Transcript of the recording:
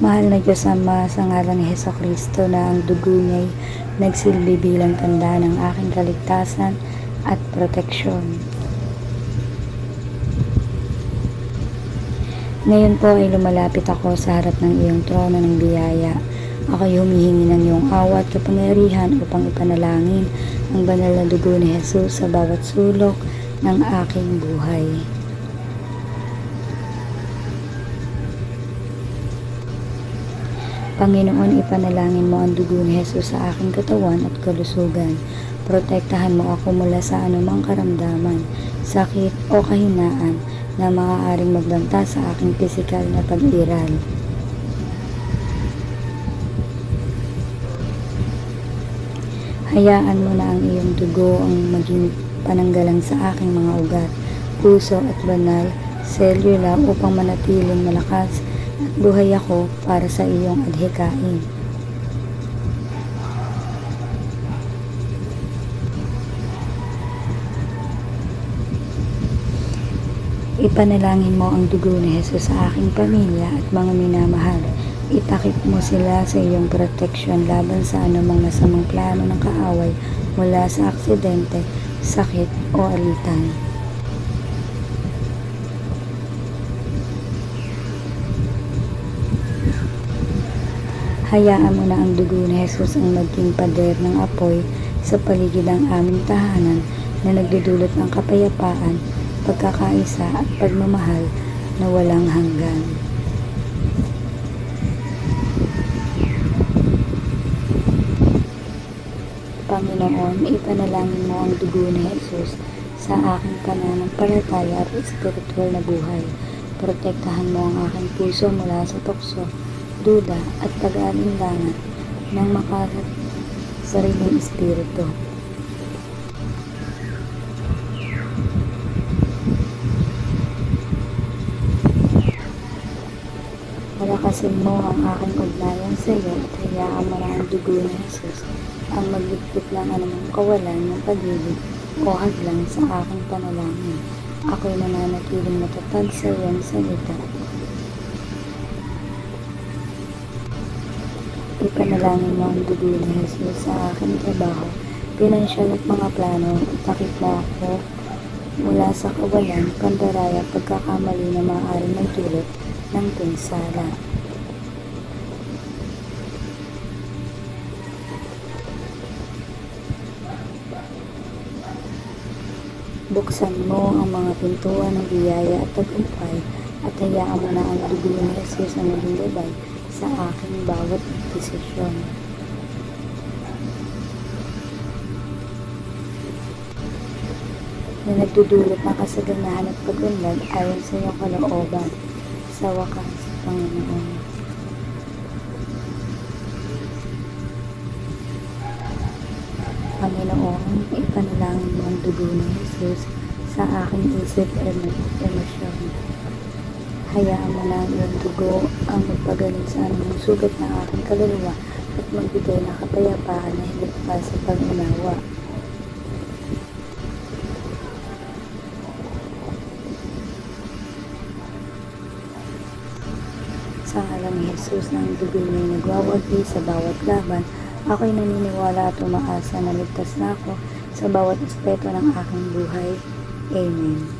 Mahal na Diyos Ama, sa ngalan ni Hesukristo na ang dugo niya'y nagsilbi bilang tanda ng aking kaligtasan at proteksyon. Ngayon po ay lumalapit ako sa harap ng iyong trono ng biyaya. Ako'y humihingi ng iyong awa at kapangyarihan upang ipanalangin ang banal na dugo ni Jesus sa bawat sulok ng aking buhay. Panginoon, ipanalangin mo ang dugo ni Jesus sa aking katawan at kalusugan. Protektahan mo ako mula sa anumang karamdaman, sakit o kahinaan na maaaring magbanta sa aking pisikal na pag-iral. Hayaan mo na ang iyong dugo ang maging pananggalang sa aking mga ugat, puso at banal, selula upang manatiling malakas at buhay ako para sa iyong adhikain. Ipanalangin mo ang dugo ni Jesus sa aking pamilya at mga minamahal. Itakip mo sila sa iyong proteksyon laban sa anumang masamang plano ng kaaway mula sa aksidente, sakit o alitan. Hayaan mo na ang dugo ni Jesus ang maging pader ng apoy sa paligid ng aming tahanan na nagdudulot ng kapayapaan, pagkakaisa at pagmamahal na walang hanggan. Panginoon, ipanalangin mo ang dugo ni Jesus sa aking pananampalataya at espiritual na buhay. Protektahan mo ang aking puso mula sa tukso, duda at pag-aalinlangan ng makalat sariling espiritu. Palakasin mo ang aking ugnayan sa iyo at hayaan mo na ang dugo ni Jesus ang magligpit lang anumang kawalan ng pag-ibig o hadlang sa aking panalangin. Ako'y nananatiling matatag sa iyong salita. Ipanalangin mo ang dugo ni Jesus sa aking trabaho, pinansyal at mga plano. Itakip mo ako mula sa kawalan, pandaraya, pagkakamali na maaaring magdulot ng pinsala. Buksan mo ang mga pintuan ng biyaya at tagumpay at hayaan mo na ang dugo ni Jesus ang maging gabay sa aking bawat desisyon. Na nagdudulot ng kasaganahan at pag-unlad ayon sa iyong kalooban. Sa wakas, Panginoon. Panginoon, ipanalangin mo ang dugo ni Jesus sa aking isip at emosyon. Hayaan mo na ang iyong dugo ang magpagaling sa anumang sugat ng aking kaluluwa at magbigay ng kapayapaan na higit pa sa pag-unawa. Sa ngalan ni Jesus na ang dugo niya'y nagwawagi sa bawat laban, ako'y naniniwala at umaasa na ligtas na ako sa bawat aspeto ng aking buhay. Amen.